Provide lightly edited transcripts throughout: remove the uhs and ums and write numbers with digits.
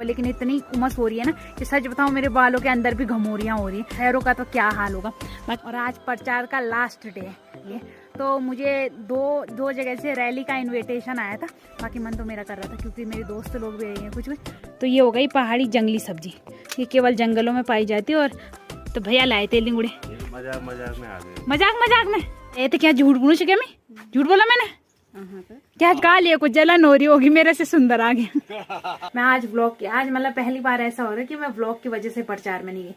लेकिन इतनी उमस हो रही है ना कि सच बताऊं मेरे बालों के अंदर भी घमोरियां हो रही हैं। शहरों का तो क्या हाल होगा। और आज प्रचार का लास्ट डे है ये, तो मुझे दो जगह से रैली का इनविटेशन आया था। बाकी मन तो मेरा कर रहा था क्योंकि मेरे दोस्त लोग भी रहे हैं कुछ। तो ये हो गई पहाड़ी जंगली सब्जी, ये केवल जंगलों में पाई जाती है। और तो भैया लाए थे लिंगुड़े, मजाक में आ गए। मजाक में ये तो क्या झूठ बोलूं क्या? मैं झूठ बोला मैंने? क्या कहा लिया, कुछ जलन हो रही होगी मेरे से सुंदर आ गया। मैं आज व्लॉग की आज मतलब पहली बार ऐसा हो रहा है कि मैं व्लॉग की वजह से प्रचार में नहीं गई।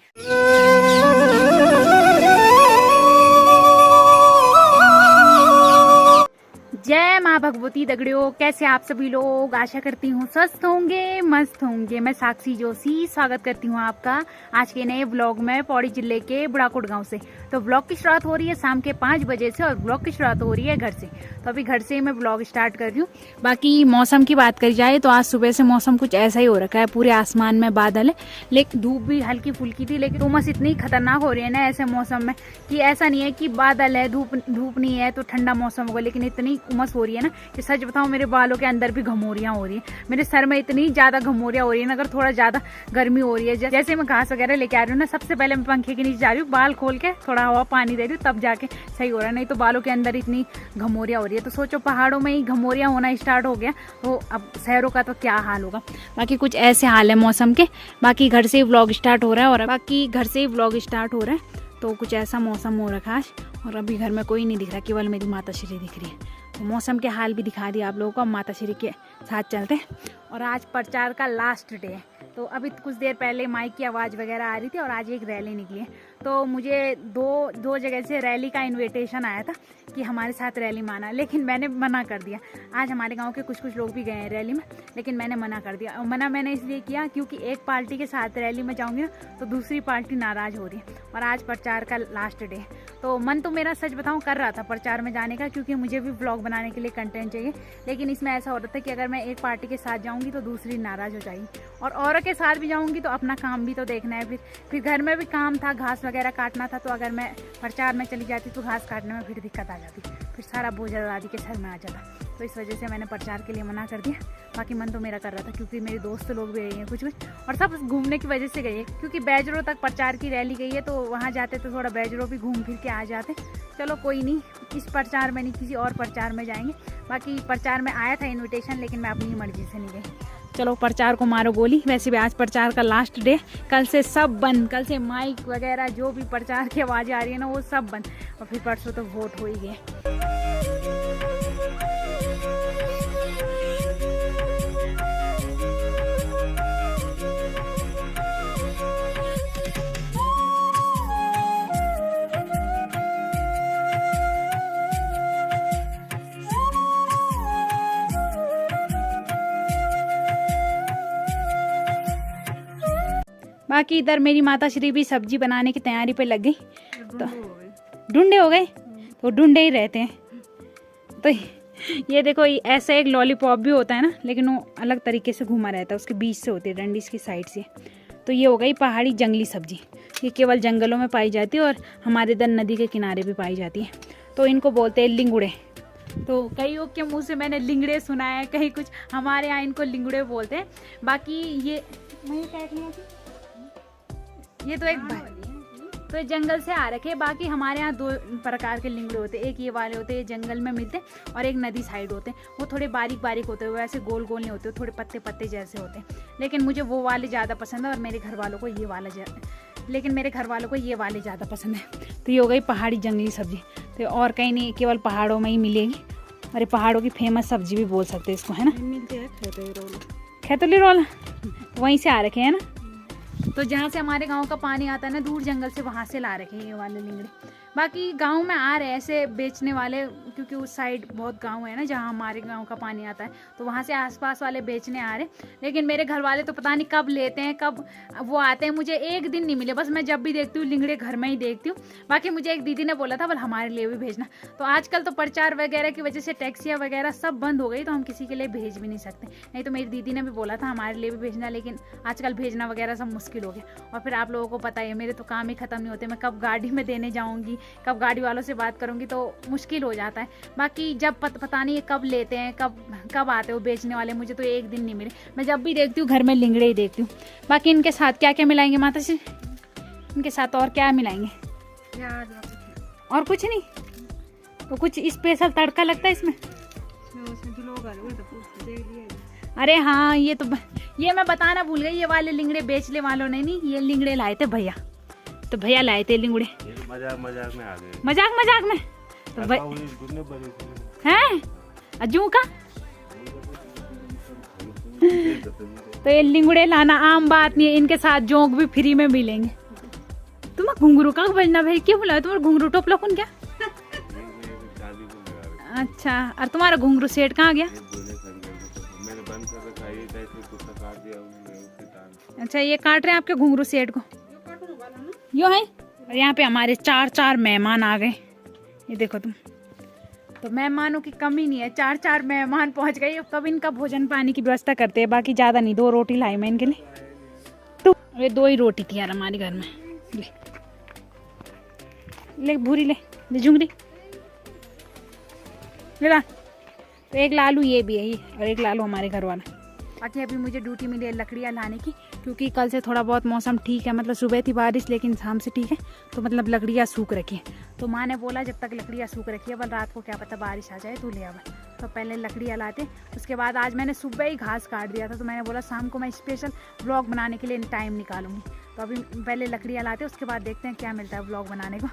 जय माँ भगवती दगड़ियों, कैसे आप सभी लोग? आशा करती हूँ स्वस्थ होंगे, मस्त होंगे। मैं साक्षी जोशी स्वागत करती हूँ आपका आज के नए व्लॉग में पौड़ी जिले के बुढ़ाकोट गांव से। तो व्लॉग की शुरुआत हो रही है शाम के 5 बजे से और व्लॉग की शुरुआत हो रही है घर से। तो अभी घर से ही मैं व्लॉग स्टार्ट कर रही हूँ। बाकी मौसम की बात करी जाए तो आज सुबह से मौसम कुछ ऐसा ही हो रखा है, पूरे आसमान में बादल है, लेकिन धूप भी हल्की फुल्की थी। लेकिन उमस इतनी खतरनाक हो रही है ना ऐसे मौसम में कि ऐसा नहीं है कि बादल है, धूप नहीं है तो ठंडा मौसम होगा, लेकिन इतनी उमस हो रही है ना कि सच बताऊं मेरे बालों के अंदर भी घमोरियां हो रही है। मेरे सर में इतनी ज्यादा घमोरियां हो रही है ना, अगर थोड़ा ज्यादा गर्मी हो रही है, जैसे मैं घास वगैरह लेके आ रही हूँ ना, सबसे पहले मैं पंखे के नीचे जा रही हूँ, बाल खोल के थोड़ा हवा पानी दे रही हूँ, तब जाके सही हो रहा है। नहीं तो बालों के अंदर इतनी घमोरियां हो रही है। तो सोचो पहाड़ों में ही घमोरियां होना स्टार्ट हो गया तो अब शहरों का तो क्या हाल होगा। बाकी कुछ ऐसे हाल है मौसम के। बाकी घर से ही व्लॉग स्टार्ट हो रहा है तो कुछ ऐसा मौसम हो रखा है आज। और अभी घर में कोई नहीं दिख रहा, केवल मेरी माता श्री दिख रही है। तो मौसम के हाल भी दिखा दिया आप लोगों को। माता श्री के साथ चलते हैं। और आज प्रचार का लास्ट डे है, तो अभी कुछ देर पहले माइक की आवाज़ वगैरह आ रही थी और आज एक रैली निकली है। तो मुझे दो जगह से रैली का इनविटेशन आया था कि हमारे साथ रैली में आना, लेकिन मैंने मना कर दिया। आज हमारे गांव के कुछ लोग भी गए हैं रैली में, लेकिन मैंने मना कर दिया। और मना मैंने इसलिए किया क्योंकि एक पार्टी के साथ रैली में जाऊंगी ना तो दूसरी पार्टी नाराज़ हो रही है। और आज प्रचार का लास्ट डे है, तो मन तो मेरा सच बताऊं कर रहा था प्रचार में जाने का, क्योंकि मुझे भी ब्लॉग बनाने के लिए कंटेंट चाहिए। लेकिन इसमें ऐसा हो रहा था कि अगर मैं एक पार्टी के साथ जाऊंगी तो दूसरी नाराज़ हो जाएगी, और औरों के साथ भी जाऊंगी तो अपना काम भी तो देखना है। फिर घर में भी काम था, घास वगैरह काटना था, तो अगर मैं प्रचार में चली जाती तो घास काटने में फिर दिक्कत आ जाती, फिर सारा बोझ दादी के सर में आ जाता। तो इस वजह से मैंने प्रचार के लिए मना कर दिया। बाकी मन तो मेरा कर रहा था क्योंकि मेरे दोस्त लोग भी रहे हैं कुछ, और सब घूमने की वजह से गए हैं, क्योंकि बैजरों तक प्रचार की रैली गई है, तो वहाँ जाते तो थोड़ा बैजरों भी घूम फिर के आ जाते। चलो कोई नहीं, इस प्रचार में नहीं किसी और प्रचार में जाएंगे। बाकी प्रचार में आया था इन्विटेशन, लेकिन मैं अपनी मर्जी से नहीं गई। चलो प्रचार को मारो गोली। वैसे भी आज प्रचार का लास्ट डे, कल से सब बंद, कल से माइक वगैरह जो भी प्रचार की आवाज़ें आ रही है ना वो सब बंद। और फिर परसों तो वोट हो ही गए। बाकी इधर मेरी माता श्री भी सब्जी बनाने की तैयारी पे लग गई। तो ढूंढे हो गए, तो ढूंढे ही रहते हैं। तो ये देखो, ऐसा एक लॉलीपॉप भी होता है ना, लेकिन वो अलग तरीके से घुमा रहता है, उसके बीच से होती है, डंडी की साइड से। तो ये हो गई पहाड़ी जंगली सब्जी, ये केवल जंगलों में पाई जाती है और हमारे इधर नदी के किनारे भी पाई जाती है। तो इनको बोलते हैं लिंगुड़े। तो कई लोग के मुँह से मैंने लिंगड़े सुना है, कहीं कुछ, हमारे यहाँ इनको लिंगुड़े बोलते हैं। बाकी ये तो एक तो जंगल से आ रखे। बाकी हमारे यहाँ 2 प्रकार के लिंगड़े होते हैं, एक ये वाले होते हैं जंगल में मिलते हैं, और एक नदी साइड होते हैं। वो थोड़े बारीक होते हैं, वैसे गोल नहीं होते, थोड़े पत्ते जैसे होते हैं। लेकिन मुझे वो वाले ज़्यादा पसंद है, और मेरे घर वालों को ये वाला ज़्यादा पसंद है। तो ये हो गई पहाड़ी जंगली सब्जी। तो और कहीं नहीं, केवल पहाड़ों में ही मिलेगी। अरे पहाड़ों की फेमस सब्जी भी बोल सकते हैं इसको, है ना। मिलते हैं खैतुली रोल वहीं से आ रखे हैं ना। तो जहाँ से हमारे गांव का पानी आता है ना, दूर जंगल से, वहाँ से ला रखे हैं ये वाले लिंगड़े। बाकी गांव में आ रहे हैं ऐसे बेचने वाले, क्योंकि उस साइड बहुत गांव है ना जहाँ हमारे गांव का पानी आता है, तो वहाँ से आसपास वाले बेचने आ रहे। लेकिन मेरे घर वाले तो पता नहीं कब लेते हैं, कब वो आते हैं। मुझे एक दिन नहीं मिले, बस मैं जब भी देखती हूँ लिंगड़े घर में ही देखती हूँ। बाकी मुझे एक दीदी ने बोला था बोल हमारे लिए भी भेजना। तो आजकल तो प्रचार वगैरह की वजह से टैक्सियाँ वगैरह सब बंद हो गई, तो हम किसी के लिए भेज भी नहीं सकते। नहीं तो मेरी दीदी ने भी बोला था हमारे लिए भी भेजना, लेकिन आजकल भेजना वगैरह सब मुश्किल हो गया। और फिर आप लोगों को पता है मेरे तो काम ही ख़त्म नहीं होते, मैं कब गाड़ी में देने जाऊँगी, कब गाड़ी वालों से बात करूँगी, तो मुश्किल हो जाता है। बाकी जब पता नहीं है कब लेते हैं, कब आते हो बेचने वाले, मुझे तो एक दिन नहीं मिले। मैं जब भी देखती हूँ घर में लिंगड़े ही देखती हूँ। बाकी इनके साथ क्या क्या मिलाएंगे माता जी? इनके साथ और क्या मिलाएंगे? और कुछ नहीं? तो कुछ स्पेशल तड़का लगता है इसमें? अरे हाँ, ये मैं बताना भूल गई, ये वाले लिंगड़े बेचने वालों ने नहीं, ये लिंगड़े लाए थे भैया। तो भैया लाए थे लिंगड़े, मजाक में आ गए। मजाक में। तो हैं अजू का तो ये लिंगड़े लाना आम बात नहीं है, इनके साथ जोंक भी फ्री में मिलेंगे। तुम घुंघरू का बजना भाई, क्यों बुलाया तुम्हारा घुंघरू टोपला कौन क्या? अच्छा, और तुम्हारा घुंघरू सेट कहाँ गया? अच्छा, ये काट रहे हैं आपके घुंघरू सेट को, यो है। और यहाँ पे हमारे चार मेहमान आ गए, ये देखो तुम। तो मेहमानों की कमी नहीं है, चार मेहमान पहुंच गए। कब इनका भोजन पानी की व्यवस्था करते हैं, बाकी ज्यादा नहीं। 2 रोटी लाई मैं इनके लिए, तो ये 2 ही रोटी थी यार हमारे घर में। ले भूरी ले झुंगरी ले। तो एक लालू ये भी है ये, और एक लालू हमारे घर वाला। बाकी अभी मुझे ड्यूटी मिली है लकड़ियाँ लाने की, क्योंकि कल से थोड़ा बहुत मौसम ठीक है। मतलब सुबह थी बारिश, लेकिन शाम से ठीक है। तो मतलब लकड़ियाँ सूख रखी है। तो माँ ने बोला जब तक लकड़ियाँ सूख रखी है, बल रात को क्या पता बारिश आ जाए तो ले आवा। तो पहले लकड़ियाँ लाते, उसके बाद आज मैंने सुबह ही घास काट दिया था। तो मैंने बोला शाम को मैं स्पेशल व्लॉग बनाने के लिए टाइम निकालूंगी। तो अभी पहले लकड़ियाँ लाते, उसके बाद देखते हैं क्या मिलता है व्लॉग बनाने को।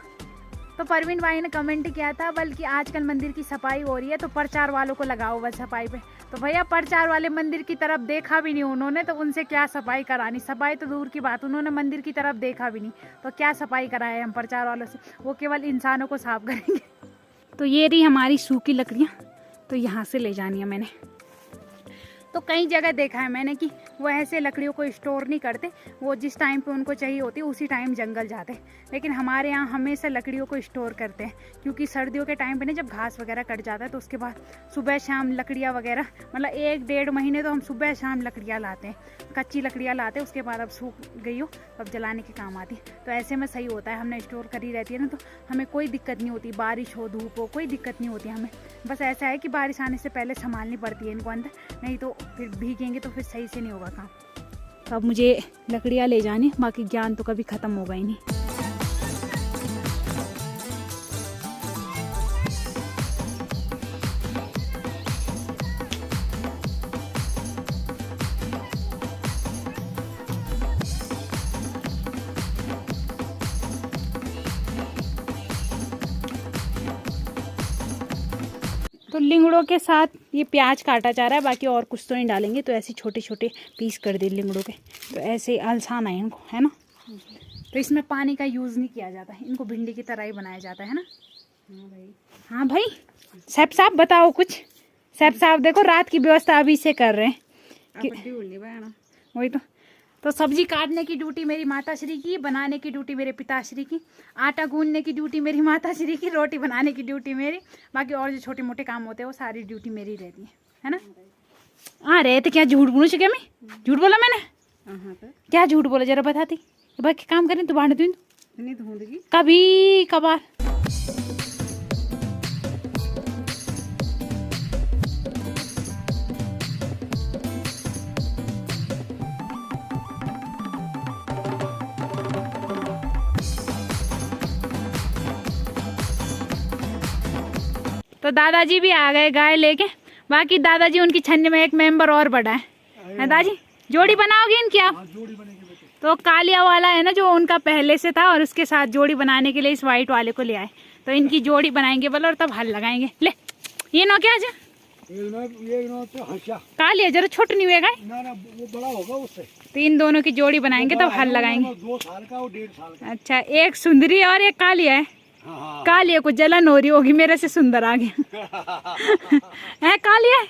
तो परवीन भाई ने कमेंट किया था, बल्कि आजकल मंदिर की सफाई हो रही है तो प्रचार वालों को लगाओ बस सफाई पे। तो भैया प्रचार वाले मंदिर की तरफ देखा भी नहीं उन्होंने, तो उनसे क्या सफाई करानी? सफाई तो दूर की बात, उन्होंने मंदिर की तरफ देखा भी नहीं, तो क्या सफाई कराए हम प्रचार वालों से? वो केवल इंसानों को साफ करेंगे। तो ये रही हमारी सूखी लकड़ियाँ, तो यहाँ से ले जानी है मैंने। तो कई जगह देखा है मैंने कि वो ऐसे लकड़ियों को स्टोर नहीं करते, वो जिस टाइम पे उनको चाहिए होती है उसी टाइम जंगल जाते हैं। लेकिन हमारे यहाँ हमेशा लकड़ियों को स्टोर करते हैं, क्योंकि सर्दियों के टाइम पे ना जब घास वगैरह कट जाता है, तो उसके बाद सुबह शाम लकड़ियाँ वगैरह, मतलब 1-1.5 महीने तो हम सुबह शाम लकड़ियाँ लाते हैं, कच्ची लकड़ियाँ लाते हैं। उसके बाद अब सूख गई हो तो अब जलाने के काम आती है। तो ऐसे में सही होता है, हमने स्टोर करी रहती है ना, तो हमें कोई दिक्कत नहीं होती। बारिश हो धूप हो कोई दिक्कत नहीं होती हमें। बस ऐसा है कि बारिश आने से पहले संभालनी पड़ती है इनको अंदर, नहीं तो फिर भीगेंगे तो फिर सही से नहीं होगा काम। तो अब मुझे लकड़ियाँ ले जानी, बाकी ज्ञान तो कभी ख़त्म होगा ही नहीं। तो लिंगड़ों के साथ ये प्याज काटा जा रहा है, बाकी और कुछ तो नहीं डालेंगे। तो ऐसे छोटे छोटे पीस कर दिए लिंगड़ों के, तो ऐसे आलसान है इनको, है ना। तो इसमें पानी का यूज़ नहीं किया जाता है, इनको भिंडी की तरह ही बनाया जाता है ना। हाँ भाई, सैफ साहब बताओ कुछ। सैफ साहब देखो रात की व्यवस्था अभी से कर रहे हैं। वही तो सब्जी काटने की ड्यूटी मेरी माताश्री की, बनाने की ड्यूटी मेरे पिताश्री की, आटा गूंदने की ड्यूटी मेरी माताश्री की, रोटी बनाने की ड्यूटी मेरी, बाकी और जो छोटे मोटे काम होते हैं वो सारी ड्यूटी मेरी रहती है ना। हाँ रहे थे, क्या झूठ बोलूँ क्या मैं? झूठ बोला मैंने? क्या झूठ बोला जरा बताती। बाकी काम करें तो बांट दूँ कभी कभार। तो दादाजी भी आ गए गाय लेके। बाकी दादाजी उनकी छन्नी में एक मेंबर और बढ़ा है दादाजी। जोड़ी बनाओगे इनकी आप? तो कालिया वाला है ना जो उनका पहले से था, और उसके साथ जोड़ी बनाने के लिए इस वाइट वाले को ले आए। तो इनकी जोड़ी बनाएंगे बोलो, और तब हल लगाएंगे। ले ये नो क्या जा कालिया जरा छोट नहीं हुएगा वो बड़ा होगा उससे। तो इन दोनों की जोड़ी बनाएंगे तब हल लगाएंगे। 2 साल का और 1.5 साल का। अच्छा, एक सुंदरी और एक कालिया है। हाँ। कालिया को जलन हो रही होगी मेरे से सुंदर आ गया है कालिया।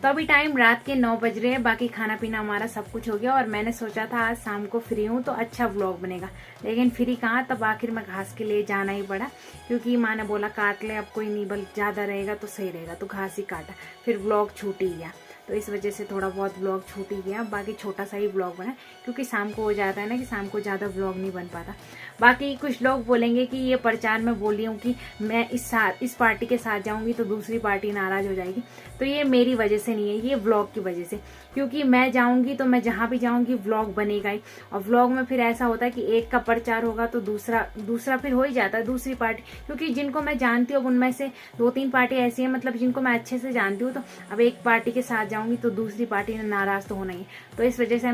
तो अभी टाइम रात के 9 बज रहे हैं, बाकी खाना पीना हमारा सब कुछ हो गया और मैंने सोचा था आज शाम को फ्री हूँ तो अच्छा व्लॉग बनेगा, लेकिन फ्री कहाँ, तब आखिर में घास के लिए जाना ही पड़ा क्योंकि माँ ने बोला काट ले, अब कोई नहीं, बल ज्यादा रहेगा तो सही रहेगा, तो घास ही काटा, फिर व्लॉग छूट ही गया। तो इस वजह से थोड़ा बहुत व्लॉग छूट ही गया, बाकी छोटा सा ही व्लॉग बना क्योंकि शाम को हो जाता है ना कि शाम को ज़्यादा व्लॉग नहीं बन पाता। बाकी कुछ लोग बोलेंगे कि ये प्रचार में बोली हूँ कि मैं इस पार्टी के साथ जाऊंगी तो दूसरी पार्टी नाराज हो जाएगी, तो ये मेरी वजह से नहीं है, ये व्लॉग की वजह से, क्योंकि मैं जाऊंगी तो मैं जहाँ भी जाऊंगी व्लॉग बनेगा ही, और व्लॉग में फिर ऐसा होता है कि एक का प्रचार होगा तो दूसरा फिर हो ही जाता है, दूसरी पार्टी, क्योंकि जिनको मैं जानती हूँ उनमें से 2-3 पार्टी ऐसी है, मतलब जिनको मैं अच्छे से जानती हूँ, तो अब एक पार्टी के साथ जाऊंगी तो दूसरी पार्टी ने नाराज तो होना ही है। तो इस वजह से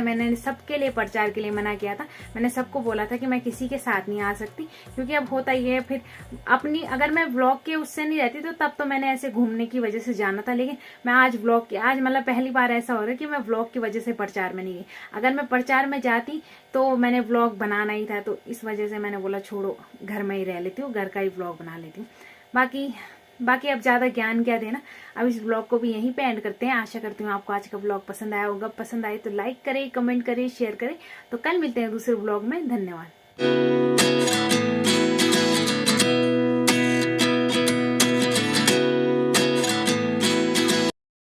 मैंने सबके प्रचार के लिए मना किया था। मैंने सबको बोला था कि मैं किसी के साथ नहीं आ सकती, क्योंकि अब होता ही है फिर अपनी, अगर मैं व्लॉग के उससे नहीं रहती तो तब तो मैंने ऐसे घूमने की वजह से जाना था, लेकिन मैं आज मतलब पहली बार ऐसा हो रहा है कि मैं व्लॉग की वजह से प्रचार में नहीं गई। अगर मैं प्रचार में जाती तो मैंने व्लॉग बनाना ही था, तो इस वजह से मैंने बोला छोड़ो, घर में ही रह लेती हूँ, घर का ही व्लॉग बना लेती हूँ। बाकी अब ज्यादा ज्ञान क्या देना, अब इस ब्लॉग को भी यहीं पे एंड करते हैं। आशा करती हूँ आपको आज का ब्लॉग पसंद आया होगा, पसंद आए तो लाइक करें, कमेंट करें, शेयर करें। तो कल मिलते हैं दूसरे ब्लॉग में। धन्यवाद।